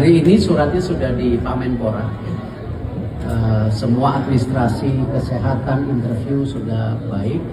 Hari ini suratnya sudah di Pak Menpora. Semua administrasi kesehatan interview sudah baik.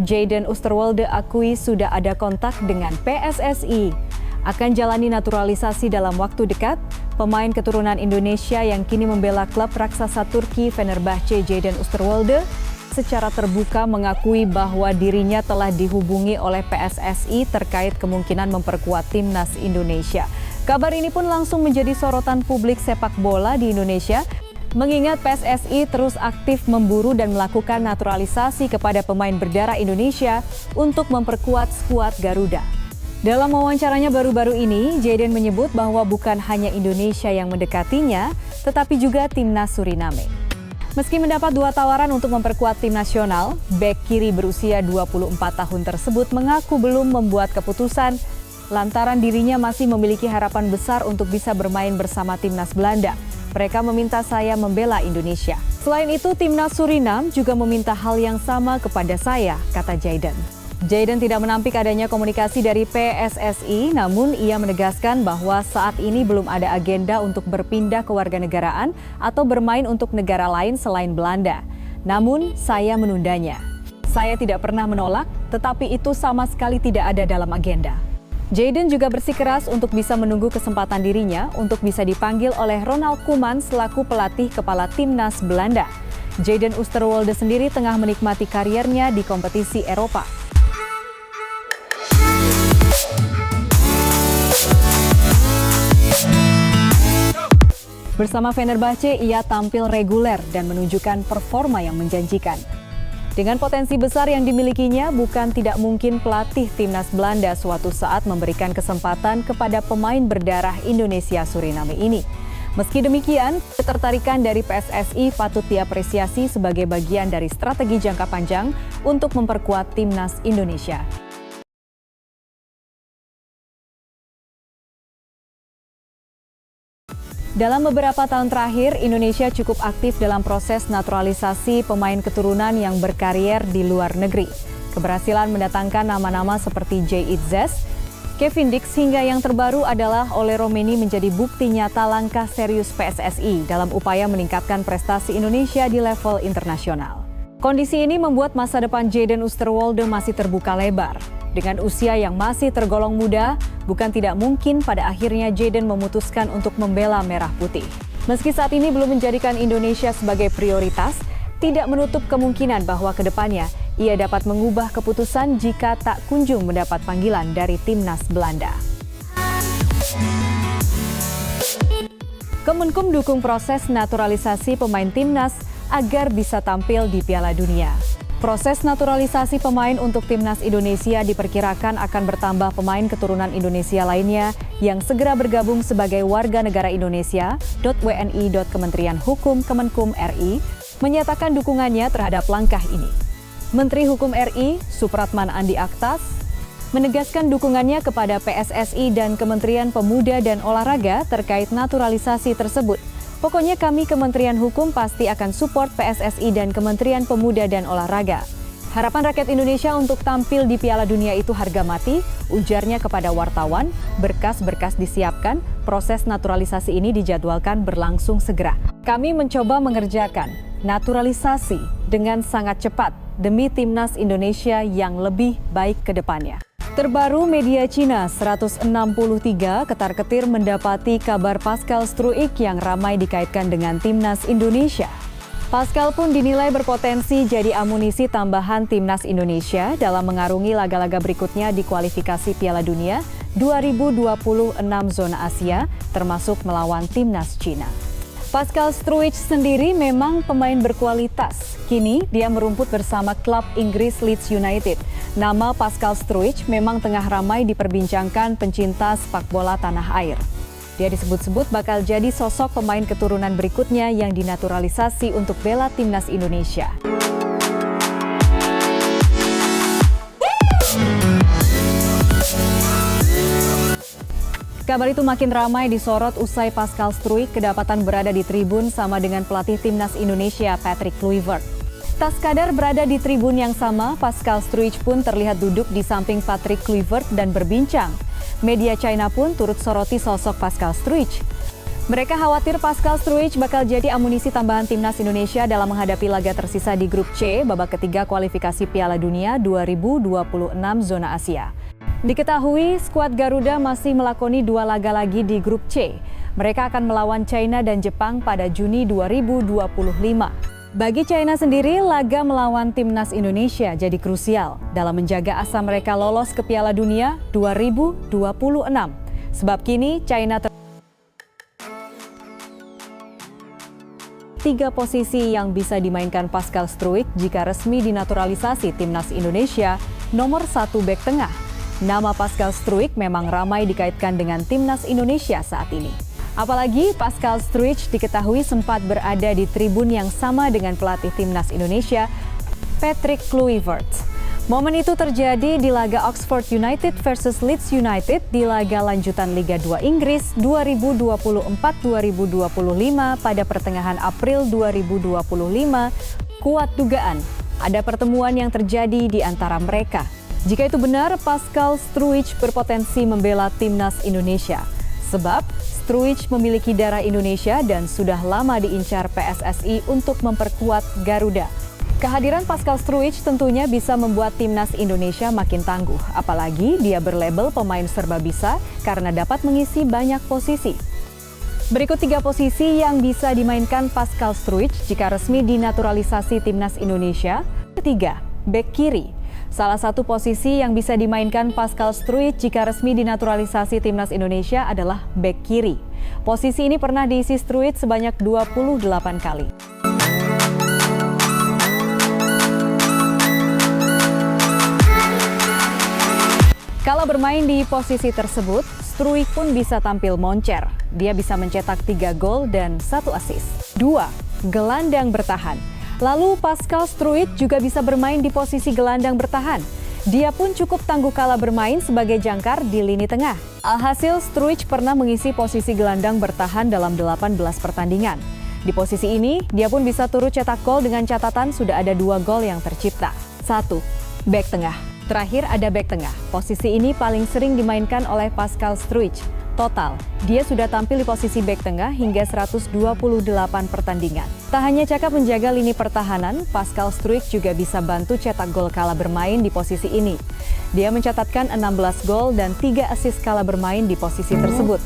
Jayden Oosterwolde akui sudah ada kontak dengan PSSI. Akan jalani naturalisasi dalam waktu dekat. Pemain keturunan Indonesia yang kini membela klub raksasa Turki Fenerbahce, Jayden Oosterwolde, secara terbuka mengakui bahwa dirinya telah dihubungi oleh PSSI terkait kemungkinan memperkuat timnas Indonesia. Kabar ini pun langsung menjadi sorotan publik sepak bola di Indonesia, mengingat PSSI terus aktif memburu dan melakukan naturalisasi kepada pemain berdarah Indonesia untuk memperkuat skuad Garuda. Dalam wawancaranya baru-baru ini, Jayden menyebut bahwa bukan hanya Indonesia yang mendekatinya, tetapi juga timnas Suriname. Meski mendapat 2 tawaran untuk memperkuat tim nasional, bek kiri berusia 24 tahun tersebut mengaku belum membuat keputusan lantaran dirinya masih memiliki harapan besar untuk bisa bermain bersama timnas Belanda. Mereka meminta saya membela Indonesia. Selain itu, timnas Surinam juga meminta hal yang sama kepada saya, kata Jayden. Jayden tidak menampik adanya komunikasi dari PSSI, namun ia menegaskan bahwa saat ini belum ada agenda untuk berpindah kewarganegaraan atau bermain untuk negara lain selain Belanda. Namun, saya menundanya. Saya tidak pernah menolak, tetapi itu sama sekali tidak ada dalam agenda. Jayden juga bersikeras untuk bisa menunggu kesempatan dirinya untuk bisa dipanggil oleh Ronald Koeman selaku pelatih kepala timnas Belanda. Jayden Oosterwolde sendiri tengah menikmati kariernya di kompetisi Eropa. Bersama Fenerbahce, ia tampil reguler dan menunjukkan performa yang menjanjikan. Dengan potensi besar yang dimilikinya, bukan tidak mungkin pelatih timnas Belanda suatu saat memberikan kesempatan kepada pemain berdarah Indonesia Suriname ini. Meski demikian, ketertarikan dari PSSI patut diapresiasi sebagai bagian dari strategi jangka panjang untuk memperkuat timnas Indonesia. Dalam beberapa tahun terakhir, Indonesia cukup aktif dalam proses naturalisasi pemain keturunan yang berkarier di luar negeri. Keberhasilan mendatangkan nama-nama seperti Jay Itzes, Kevin Dix hingga yang terbaru adalah Ole Romeni menjadi bukti nyata langkah serius PSSI dalam upaya meningkatkan prestasi Indonesia di level internasional. Kondisi ini membuat masa depan Jayden Oosterwolde masih terbuka lebar. Dengan usia yang masih tergolong muda, bukan tidak mungkin pada akhirnya Jayden memutuskan untuk membela Merah Putih. Meski saat ini belum menjadikan Indonesia sebagai prioritas, tidak menutup kemungkinan bahwa ke depannya ia dapat mengubah keputusan jika tak kunjung mendapat panggilan dari timnas Belanda. Kemenkum dukung proses naturalisasi pemain timnas agar bisa tampil di Piala Dunia. Proses naturalisasi pemain untuk timnas Indonesia diperkirakan akan bertambah pemain keturunan Indonesia lainnya yang segera bergabung sebagai warga negara Indonesia. WNI. Kementerian Hukum RI menyatakan dukungannya terhadap langkah ini. Menteri Hukum RI, Supratman Andi Aktas, menegaskan dukungannya kepada PSSI dan Kementerian Pemuda dan Olahraga terkait naturalisasi tersebut. Pokoknya kami Kementerian Hukum pasti akan support PSSI dan Kementerian Pemuda dan Olahraga. Harapan rakyat Indonesia untuk tampil di Piala Dunia itu harga mati, ujarnya kepada wartawan. Berkas-berkas disiapkan, proses naturalisasi ini dijadwalkan berlangsung segera. Kami mencoba mengerjakan naturalisasi dengan sangat cepat demi timnas Indonesia yang lebih baik ke depannya. Terbaru, media Cina 163 ketar-ketir mendapati kabar Pascal Struijk yang ramai dikaitkan dengan timnas Indonesia. Pascal pun dinilai berpotensi jadi amunisi tambahan timnas Indonesia dalam mengarungi laga-laga berikutnya di kualifikasi Piala Dunia 2026 zona Asia, termasuk melawan timnas Cina. Pascal Struijk sendiri memang pemain berkualitas. Kini dia merumput bersama klub Inggris Leeds United. Nama Pascal Struijk memang tengah ramai diperbincangkan pencinta sepak bola tanah air. Dia disebut-sebut bakal jadi sosok pemain keturunan berikutnya yang dinaturalisasi untuk bela timnas Indonesia. Kabar itu makin ramai disorot usai Pascal Struijk kedapatan berada di tribun sama dengan pelatih timnas Indonesia Patrick Kluivert. Tak sekadar berada di tribun yang sama, Pascal Struijk pun terlihat duduk di samping Patrick Kluivert dan berbincang. Media China pun turut soroti sosok Pascal Struijk. Mereka khawatir Pascal Struijk bakal jadi amunisi tambahan timnas Indonesia dalam menghadapi laga tersisa di grup C babak ketiga kualifikasi Piala Dunia 2026 zona Asia. Diketahui skuad Garuda masih melakoni 2 laga lagi di grup C. Mereka akan melawan China dan Jepang pada Juni 2025. Bagi China sendiri, laga melawan timnas Indonesia jadi krusial dalam menjaga asa mereka lolos ke Piala Dunia 2026. Sebab kini China 3 posisi yang bisa dimainkan Pascal Struijk jika resmi dinaturalisasi timnas Indonesia. Nomor 1 bek tengah. Nama Pascal Struijk memang ramai dikaitkan dengan timnas Indonesia saat ini. Apalagi Pascal Struijk diketahui sempat berada di tribun yang sama dengan pelatih timnas Indonesia, Patrick Kluivert. Momen itu terjadi di laga Oxford United versus Leeds United di laga lanjutan Liga 2 Inggris 2024-2025 pada pertengahan April 2025. Kuat dugaan ada pertemuan yang terjadi di antara mereka. Jika itu benar, Pascal Struijk berpotensi membela timnas Indonesia. Sebab Struijk memiliki darah Indonesia dan sudah lama diincar PSSI untuk memperkuat Garuda. Kehadiran Pascal Struijk tentunya bisa membuat timnas Indonesia makin tangguh. Apalagi dia berlabel pemain serba bisa karena dapat mengisi banyak posisi. Berikut 3 posisi yang bisa dimainkan Pascal Struijk jika resmi dinaturalisasi timnas Indonesia. Ketiga, bek kiri. Salah satu posisi yang bisa dimainkan Pascal Struijk jika resmi dinaturalisasi timnas Indonesia adalah bek kiri. Posisi ini pernah diisi Struijk sebanyak 28 kali. Kalau bermain di posisi tersebut, Struijk pun bisa tampil moncer. Dia bisa mencetak 3 gol dan 1 assist. 2. Gelandang bertahan. Lalu Pascal Struijk juga bisa bermain di posisi gelandang bertahan. Dia pun cukup tangguh kala bermain sebagai jangkar di lini tengah. Alhasil Struijk pernah mengisi posisi gelandang bertahan dalam 18 pertandingan. Di posisi ini, dia pun bisa turut cetak gol dengan catatan sudah ada 2 gol yang tercipta. 1. Bek tengah. Terakhir ada bek tengah. Posisi ini paling sering dimainkan oleh Pascal Struijk. Total, dia sudah tampil di posisi bek tengah hingga 128 pertandingan. Tak hanya cakap menjaga lini pertahanan, Pascal Struijk juga bisa bantu cetak gol kala bermain di posisi ini. Dia mencatatkan 16 gol dan 3 assist kala bermain di posisi tersebut.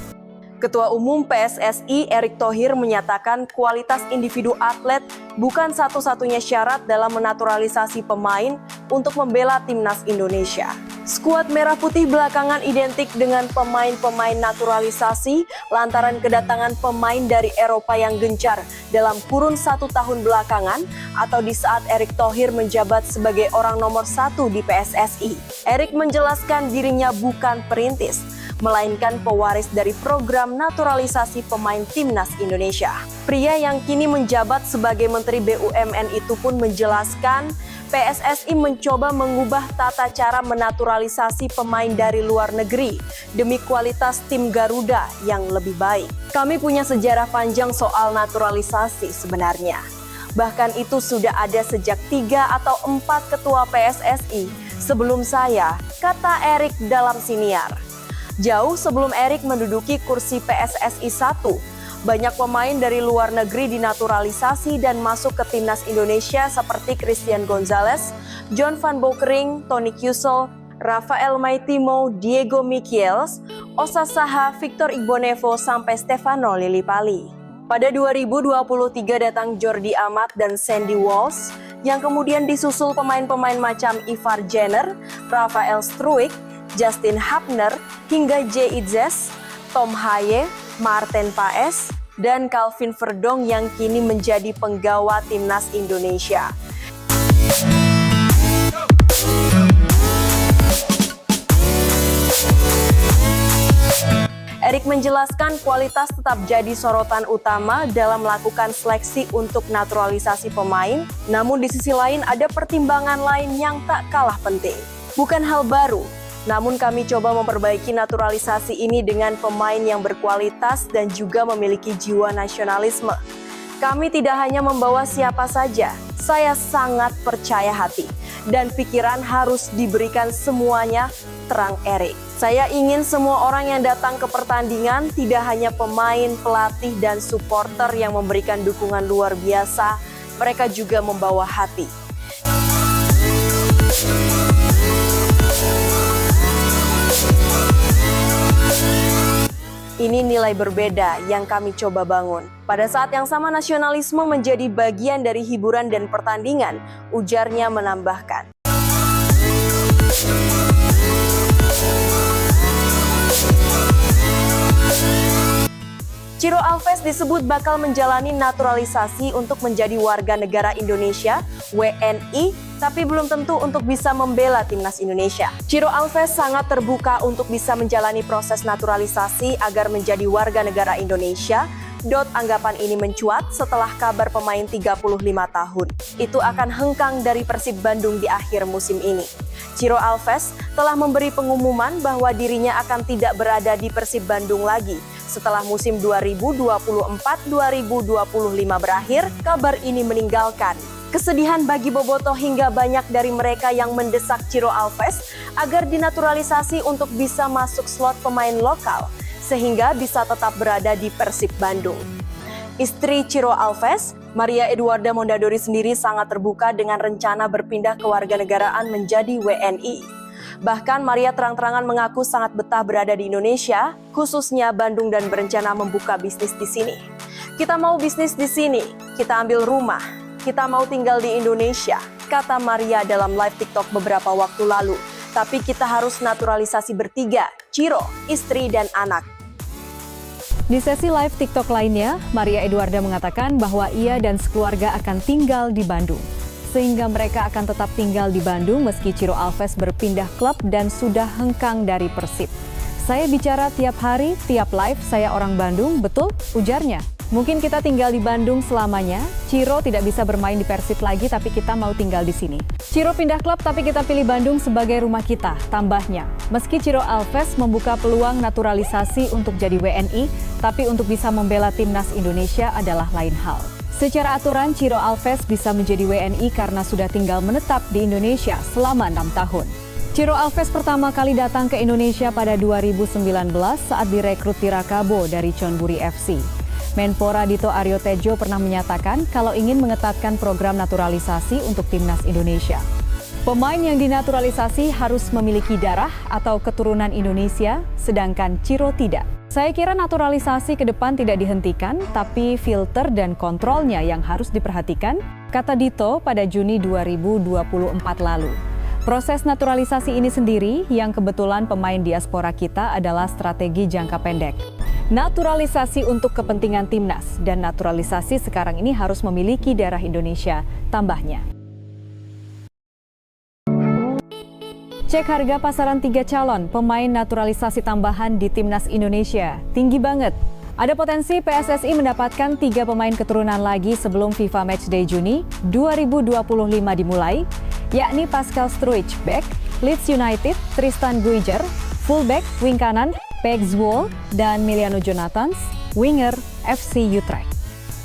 Ketua Umum PSSI Erick Thohir menyatakan kualitas individu atlet bukan satu-satunya syarat dalam menaturalisasi pemain untuk membela timnas Indonesia. Skuad Merah Putih belakangan identik dengan pemain-pemain naturalisasi lantaran kedatangan pemain dari Eropa yang gencar dalam kurun 1 tahun belakangan atau di saat Erick Thohir menjabat sebagai orang nomor 1 di PSSI. Erick menjelaskan dirinya bukan perintis, melainkan pewaris dari program naturalisasi pemain timnas Indonesia. Pria yang kini menjabat sebagai Menteri BUMN itu pun menjelaskan PSSI mencoba mengubah tata cara menaturalisasi pemain dari luar negeri demi kualitas tim Garuda yang lebih baik. Kami punya sejarah panjang soal naturalisasi sebenarnya. Bahkan itu sudah ada sejak 3 atau 4 ketua PSSI sebelum saya, kata Erick dalam siniar. Jauh sebelum Erick menduduki kursi PSSI 1, banyak pemain dari luar negeri dinaturalisasi dan masuk ke timnas Indonesia seperti Christian Gonzalez, John van Bokering, Tony Kusel, Rafael Maitimo, Diego Michels, Osa Saha, Victor Igbonevo, sampai Stefano Lillipali. Pada 2023 datang Jordi Amat dan Sandy Walsh, yang kemudian disusul pemain-pemain macam Ivar Jenner, Rafael Struijk, Justin Hapner, hingga Jay Itzes, Tom Haye, Maarten Paes, dan Calvin Verdong yang kini menjadi penggawa timnas Indonesia. Erik menjelaskan kualitas tetap jadi sorotan utama dalam melakukan seleksi untuk naturalisasi pemain, namun di sisi lain ada pertimbangan lain yang tak kalah penting. Bukan hal baru, namun kami coba memperbaiki naturalisasi ini dengan pemain yang berkualitas dan juga memiliki jiwa nasionalisme. Kami tidak hanya membawa siapa saja, saya sangat percaya hati, dan pikiran harus diberikan semuanya, terang Erik. Saya ingin semua orang yang datang ke pertandingan, tidak hanya pemain, pelatih, dan supporter yang memberikan dukungan luar biasa, mereka juga membawa hati. Ini nilai berbeda yang kami coba bangun. Pada saat yang sama nasionalisme menjadi bagian dari hiburan dan pertandingan, ujarnya menambahkan. Ciro Alves disebut bakal menjalani naturalisasi untuk menjadi warga negara Indonesia, WNI, tapi belum tentu untuk bisa membela timnas Indonesia. Ciro Alves sangat terbuka untuk bisa menjalani proses naturalisasi agar menjadi warga negara Indonesia. Anggapan ini mencuat setelah kabar pemain 35 tahun itu akan hengkang dari Persib Bandung di akhir musim ini. Ciro Alves telah memberi pengumuman bahwa dirinya akan tidak berada di Persib Bandung lagi. Setelah musim 2024-2025 berakhir, kabar ini meninggalkan kesedihan bagi bobotoh hingga banyak dari mereka yang mendesak Ciro Alves agar dinaturalisasi untuk bisa masuk slot pemain lokal, sehingga bisa tetap berada di Persib Bandung. Istri Ciro Alves, Maria Eduarda Mondadori sendiri sangat terbuka dengan rencana berpindah kewarganegaraan menjadi WNI. Bahkan Maria terang-terangan mengaku sangat betah berada di Indonesia, khususnya Bandung, dan berencana membuka bisnis di sini. Kita mau bisnis di sini, kita ambil rumah, kita mau tinggal di Indonesia, kata Maria dalam live TikTok beberapa waktu lalu. Tapi kita harus naturalisasi bertiga, Ciro, istri, dan anak. Di sesi live TikTok lainnya, Maria Eduarda mengatakan bahwa ia dan sekeluarga akan tinggal di Bandung. Sehingga mereka akan tetap tinggal di Bandung meski Ciro Alves berpindah klub dan sudah hengkang dari Persib. Saya bicara tiap hari, tiap live, saya orang Bandung, betul? Ujarnya. Mungkin kita tinggal di Bandung selamanya, Ciro tidak bisa bermain di Persib lagi tapi kita mau tinggal di sini. Ciro pindah klub tapi kita pilih Bandung sebagai rumah kita, tambahnya. Meski Ciro Alves membuka peluang naturalisasi untuk jadi WNI, tapi untuk bisa membela timnas Indonesia adalah lain hal. Secara aturan, Ciro Alves bisa menjadi WNI karena sudah tinggal menetap di Indonesia selama 6 tahun. Ciro Alves pertama kali datang ke Indonesia pada 2019 saat direkrut Tirakabo dari Chonburi FC. Menpora Dito Aryo Tejo pernah menyatakan kalau ingin mengetatkan program naturalisasi untuk timnas Indonesia. Pemain yang dinaturalisasi harus memiliki darah atau keturunan Indonesia, sedangkan Ciro tidak. Saya kira naturalisasi ke depan tidak dihentikan, tapi filter dan kontrolnya yang harus diperhatikan, kata Dito pada Juni 2024 lalu. Proses naturalisasi ini sendiri yang kebetulan pemain diaspora kita adalah strategi jangka pendek. Naturalisasi untuk kepentingan timnas dan naturalisasi sekarang ini harus memiliki darah Indonesia, tambahnya. Cek harga pasaran 3 calon pemain naturalisasi tambahan di timnas Indonesia. Tinggi banget. Ada potensi PSSI mendapatkan 3 pemain keturunan lagi sebelum FIFA Matchday Juni 2025 dimulai, yakni Pascal Struijk, back, Leeds United, Tristan Guijer, fullback, wing kanan, Peg Zwolle, dan Miliano Jonathans, winger, FC Utrecht.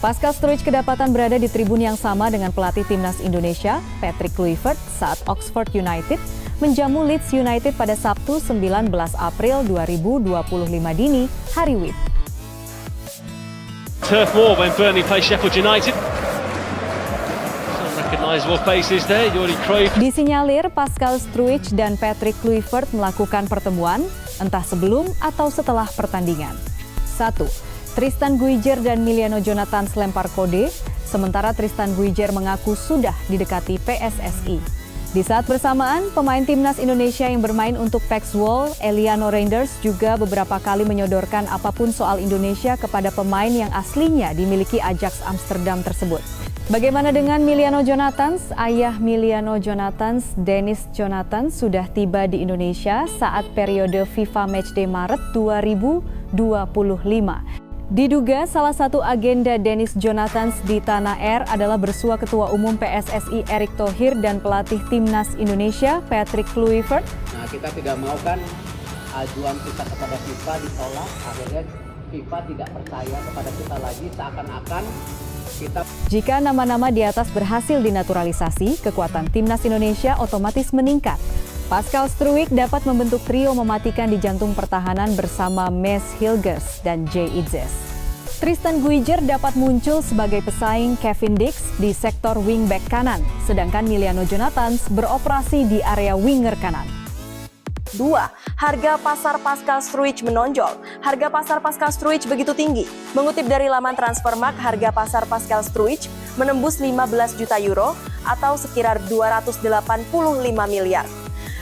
Pascal Struijk kedapatan berada di tribun yang sama dengan pelatih timnas Indonesia, Patrick Kluivert, saat Oxford United menjamu Leeds United pada Sabtu 19 April 2025 dini, hari WIB. Turf war when Burnley play Sheffield United. Some recognizable faces there, Jordi Cruyff. Disinyalir Pascal Struijk dan Patrick Kluivert melakukan pertemuan, entah sebelum atau setelah pertandingan. 1. Tristan Guijer dan Miliano Jonathan lempar kode, sementara Tristan Guijer mengaku sudah didekati PSSI. Di saat bersamaan, pemain timnas Indonesia yang bermain untuk Pax Wall, Eliano Reinders, juga beberapa kali menyodorkan apapun soal Indonesia kepada pemain yang aslinya dimiliki Ajax Amsterdam tersebut. Bagaimana dengan Miliano Jonathan? Ayah Miliano Jonathan, Dennis Jonathan, sudah tiba di Indonesia saat periode FIFA Matchday Maret 2025. Diduga salah satu agenda Dennis Jonathan di tanah air adalah bersua Ketua Umum PSSI Erick Thohir dan pelatih Timnas Indonesia Patrick Kluivert. Nah, kita tidak mau kan ajuan kita kepada FIFA ditolak, akhirnya FIFA tidak percaya kepada kita lagi, seakan-akan kita... Jika nama-nama di atas berhasil dinaturalisasi, kekuatan Timnas Indonesia otomatis meningkat. Pascal Struijk dapat membentuk trio mematikan di jantung pertahanan bersama Mes Hilgers dan Jay Itzes. Tristan Guijer dapat muncul sebagai pesaing Kevin Dix di sektor wingback kanan, sedangkan Miliano Jonathan beroperasi di area winger kanan. 2. Harga pasar Pascal Struijk menonjol. Harga pasar Pascal Struijk begitu tinggi. Mengutip dari laman Transfermarkt, harga pasar Pascal Struijk menembus 15 juta euro atau sekitar 285 miliar.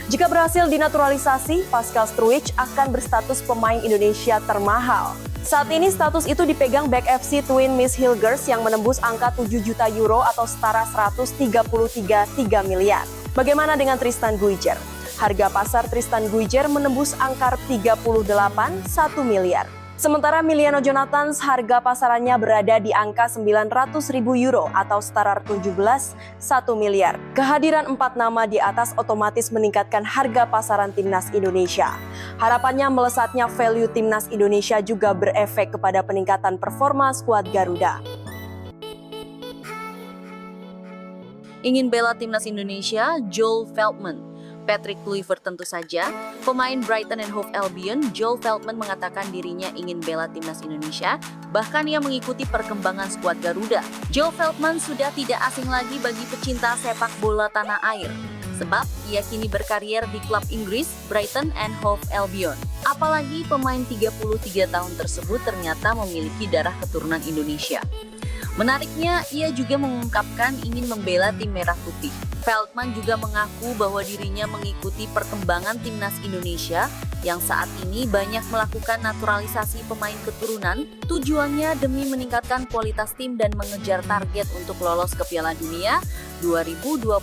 Jika berhasil dinaturalisasi, Pascal Struijk akan berstatus pemain Indonesia termahal. Saat ini status itu dipegang back FC Twin Miss Hilgers yang menembus angka 7 juta euro atau setara 133,3 miliar. Bagaimana dengan Tristan Guijer? Harga pasar Tristan Guijer menembus angka 38,1 miliar. Sementara Miliano Jonathan harga pasarannya berada di angka 900.000 euro atau setara 17,1 miliar. Kehadiran 4 nama di atas otomatis meningkatkan harga pasaran Timnas Indonesia. Harapannya melesatnya value Timnas Indonesia juga berefek kepada peningkatan performa skuad Garuda. Ingin bela Timnas Indonesia, Joel Veltman. Patrick Kluivert tentu saja. Pemain Brighton and Hove Albion, Joel Veltman mengatakan dirinya ingin bela Timnas Indonesia, bahkan ia mengikuti perkembangan skuad Garuda. Joel Veltman sudah tidak asing lagi bagi pecinta sepak bola tanah air, sebab ia kini berkarier di klub Inggris Brighton and Hove Albion. Apalagi pemain 33 tahun tersebut ternyata memiliki darah keturunan Indonesia. Menariknya, ia juga mengungkapkan ingin membela tim merah putih. Veltman juga mengaku bahwa dirinya mengikuti perkembangan Timnas Indonesia yang saat ini banyak melakukan naturalisasi pemain keturunan, tujuannya demi meningkatkan kualitas tim dan mengejar target untuk lolos ke Piala Dunia 2025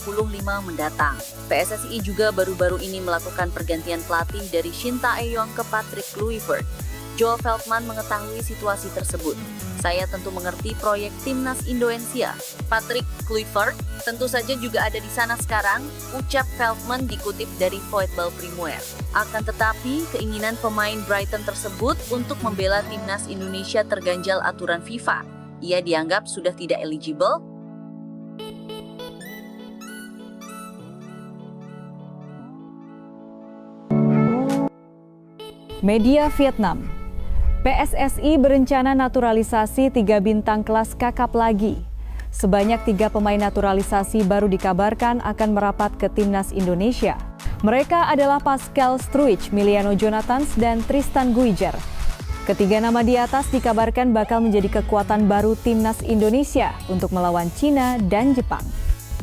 mendatang. PSSI juga baru-baru ini melakukan pergantian pelatih dari Shin Tae-yong ke Patrick Kluivert. Joel Veltman mengetahui situasi tersebut. Saya tentu mengerti proyek Timnas Indonesia. Patrick Kluivert tentu saja juga ada di sana sekarang, ucap Veltman dikutip dari Voetbal Premier. Akan tetapi, keinginan pemain Brighton tersebut untuk membela Timnas Indonesia terganjal aturan FIFA. Ia dianggap sudah tidak eligible. Media Vietnam. PSSI berencana naturalisasi 3 bintang kelas kakap lagi. Sebanyak 3 pemain naturalisasi baru dikabarkan akan merapat ke Timnas Indonesia. Mereka adalah Pascal Struijk, Miliano Jonathan, dan Tristan Guijer. Ketiga nama di atas dikabarkan bakal menjadi kekuatan baru Timnas Indonesia untuk melawan Cina dan Jepang.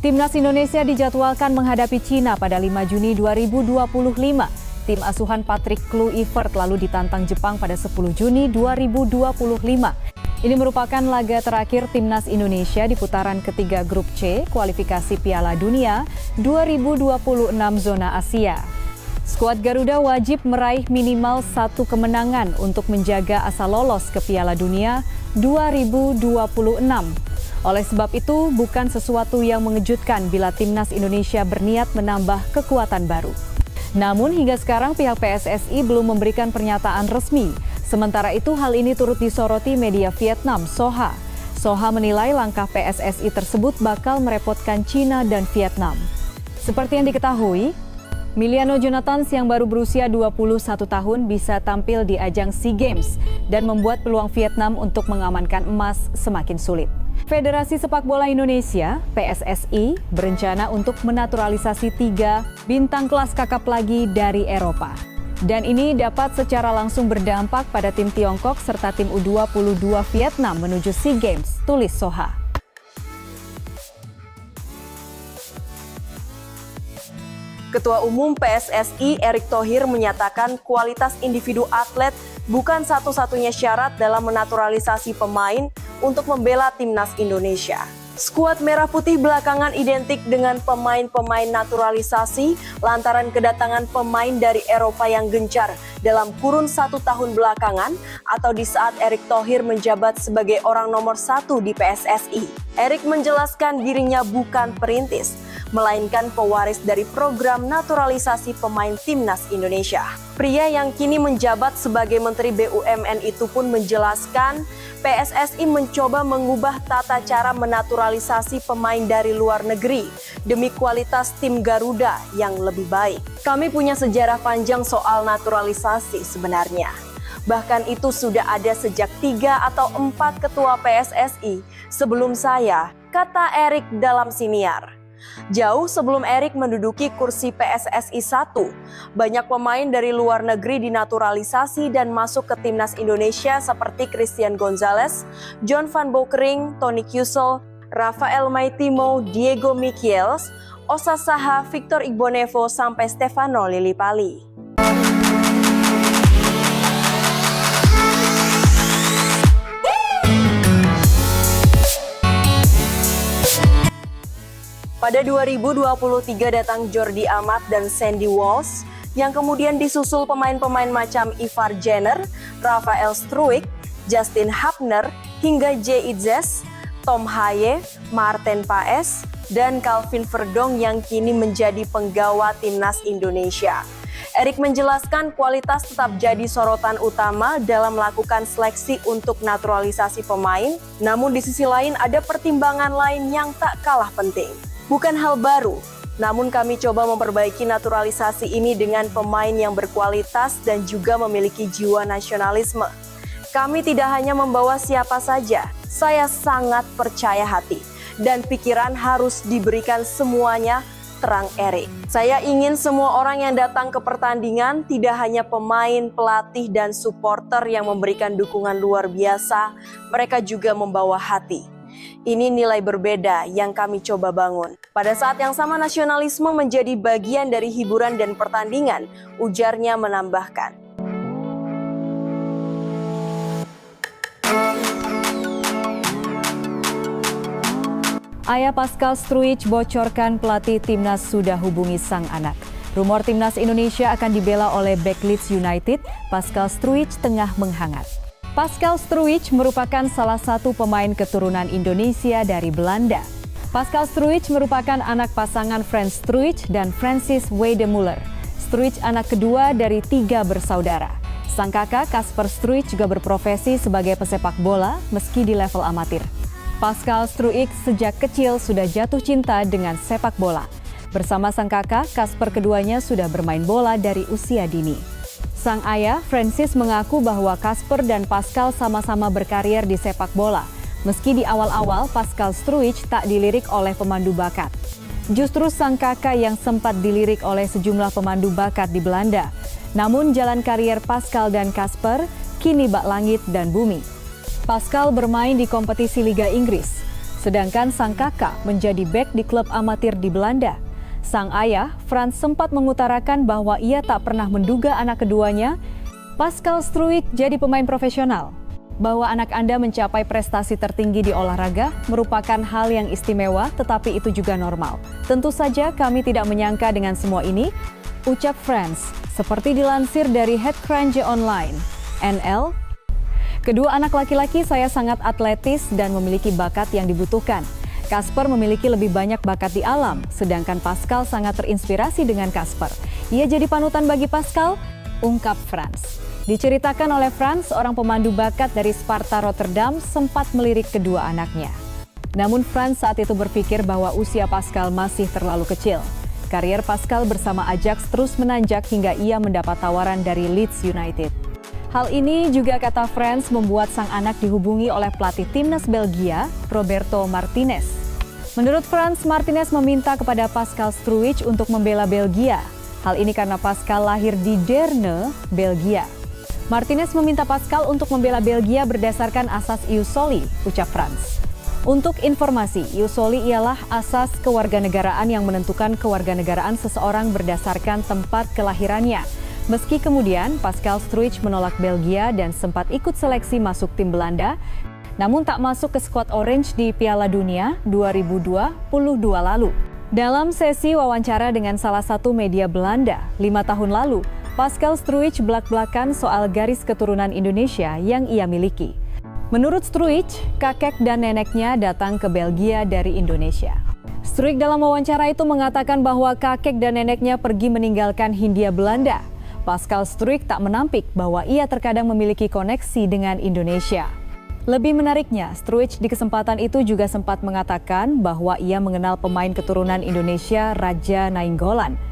Timnas Indonesia dijadwalkan menghadapi Cina pada 5 Juni 2025. Tim asuhan Patrick Kluivert lalu ditantang Jepang pada 10 Juni 2025. Ini merupakan laga terakhir Timnas Indonesia di putaran ketiga Grup C kualifikasi Piala Dunia 2026 zona Asia. Skuad Garuda wajib meraih minimal 1 kemenangan untuk menjaga asa lolos ke Piala Dunia 2026. Oleh sebab itu, bukan sesuatu yang mengejutkan bila Timnas Indonesia berniat menambah kekuatan baru. Namun hingga sekarang pihak PSSI belum memberikan pernyataan resmi. Sementara itu hal ini turut disoroti media Vietnam, Soha. Soha menilai langkah PSSI tersebut bakal merepotkan Cina dan Vietnam. Seperti yang diketahui, Miliano Jonathan yang baru berusia 21 tahun bisa tampil di ajang SEA Games dan membuat peluang Vietnam untuk mengamankan emas semakin sulit. Federasi Sepak Bola Indonesia, PSSI, berencana untuk menaturalisasi 3 bintang kelas kakap lagi dari Eropa. Dan ini dapat secara langsung berdampak pada tim Tiongkok serta tim U22 Vietnam menuju SEA Games, tulis Soha. Ketua Umum PSSI Erick Thohir menyatakan kualitas individu atlet bukan satu-satunya syarat dalam menaturalisasi pemain untuk membela timnas Indonesia. Skuad Merah Putih belakangan identik dengan pemain-pemain naturalisasi lantaran kedatangan pemain dari Eropa yang gencar dalam kurun 1 tahun belakangan atau di saat Erick Thohir menjabat sebagai orang nomor 1 di PSSI. Erick menjelaskan dirinya bukan perintis, melainkan pewaris dari program naturalisasi pemain timnas Indonesia. Pria yang kini menjabat sebagai Menteri BUMN itu pun menjelaskan PSSI mencoba mengubah tata cara menaturalisasi pemain dari luar negeri demi kualitas tim Garuda yang lebih baik. Kami punya sejarah panjang soal naturalisasi sebenarnya. Bahkan itu sudah ada sejak 3 atau 4 ketua PSSI sebelum saya, kata Erick dalam siniar. Jauh sebelum Erick menduduki kursi PSSI 1, banyak pemain dari luar negeri dinaturalisasi dan masuk ke timnas Indonesia seperti Christian Gonzalez, John van Bokering, Tony Kusel, Rafael Maitimo, Diego Michels, Osa Saha, Victor Igbonevo, sampai Stefano Lillipali. Pada 2023 datang Jordi Amat dan Sandy Walsh yang kemudian disusul pemain-pemain macam Ivar Jenner, Rafael Struijk, Justin Hapner, hingga Jay Itzes, Tom Haye, Marten Paes, dan Calvin Verdong yang kini menjadi penggawa timnas Indonesia. Erick menjelaskan kualitas tetap jadi sorotan utama dalam melakukan seleksi untuk naturalisasi pemain, namun di sisi lain ada pertimbangan lain yang tak kalah penting. Bukan hal baru, namun kami coba memperbaiki naturalisasi ini dengan pemain yang berkualitas dan juga memiliki jiwa nasionalisme. Kami tidak hanya membawa siapa saja, saya sangat percaya hati dan pikiran harus diberikan semuanya, terang Erick. Saya ingin semua orang yang datang ke pertandingan tidak hanya pemain, pelatih, dan supporter yang memberikan dukungan luar biasa, mereka juga membawa hati. Ini nilai berbeda yang kami coba bangun. Pada saat yang sama nasionalisme menjadi bagian dari hiburan dan pertandingan, ujarnya menambahkan. Ayah Pascal Struijk bocorkan pelatih timnas sudah hubungi sang anak. Rumor timnas Indonesia akan dibela oleh bek Leeds United, Pascal Struijk tengah menghangat. Pascal Struijk merupakan salah satu pemain keturunan Indonesia dari Belanda. Pascal Struijk merupakan anak pasangan Frans Struijk dan Francis Weidemuller. Struijk anak kedua dari 3 bersaudara. Sang kakak Casper Struijk juga berprofesi sebagai pesepak bola meski di level amatir. Pascal Struijk sejak kecil sudah jatuh cinta dengan sepak bola. Bersama sang kakak, Casper keduanya sudah bermain bola dari usia dini. Sang ayah, Francis, mengaku bahwa Casper dan Pascal sama-sama berkarir di sepak bola. Meski di awal-awal Pascal Struijk tak dilirik oleh pemandu bakat. Justru sang kakak yang sempat dilirik oleh sejumlah pemandu bakat di Belanda. Namun jalan karier Pascal dan Casper kini bak langit dan bumi. Pascal bermain di kompetisi Liga Inggris, sedangkan sang kakak menjadi bek di klub amatir di Belanda. Sang ayah, Frans, sempat mengutarakan bahwa ia tak pernah menduga anak keduanya, Pascal Struijk, jadi pemain profesional. Bahwa anak Anda mencapai prestasi tertinggi di olahraga merupakan hal yang istimewa, tetapi itu juga normal. Tentu saja kami tidak menyangka dengan semua ini, ucap Frans, seperti dilansir dari Headcrunch Online, NL. Kedua anak laki-laki saya sangat atletis dan memiliki bakat yang dibutuhkan. Casper memiliki lebih banyak bakat di alam, sedangkan Pascal sangat terinspirasi dengan Casper. Ia jadi panutan bagi Pascal, ungkap Frans. Diceritakan oleh Frans, orang pemandu bakat dari Sparta Rotterdam sempat melirik kedua anaknya. Namun Frans saat itu berpikir bahwa usia Pascal masih terlalu kecil. Karier Pascal bersama Ajax terus menanjak hingga ia mendapat tawaran dari Leeds United. Hal ini juga, kata Frans, membuat sang anak dihubungi oleh pelatih timnas Belgia, Roberto Martinez. Menurut Frans, Martinez meminta kepada Pascal Struijk untuk membela Belgia. Hal ini karena Pascal lahir di Deurne, Belgia. Martinez meminta Pascal untuk membela Belgia berdasarkan asas ius soli, ucap Frans. Untuk informasi, ius soli ialah asas kewarganegaraan yang menentukan kewarganegaraan seseorang berdasarkan tempat kelahirannya. Meski kemudian Pascal Struijk menolak Belgia dan sempat ikut seleksi masuk tim Belanda, namun tak masuk ke skuad Orange di Piala Dunia 2022 lalu. Dalam sesi wawancara dengan salah satu media Belanda 5 tahun lalu, Pascal Struijk belak-belakan soal garis keturunan Indonesia yang ia miliki. Menurut Struijk, kakek dan neneknya datang ke Belgia dari Indonesia. Struijk dalam wawancara itu mengatakan bahwa kakek dan neneknya pergi meninggalkan Hindia Belanda. Pascal Struijk tak menampik bahwa ia terkadang memiliki koneksi dengan Indonesia. Lebih menariknya, Struijk di kesempatan itu juga sempat mengatakan bahwa ia mengenal pemain keturunan Indonesia Raja Nainggolan.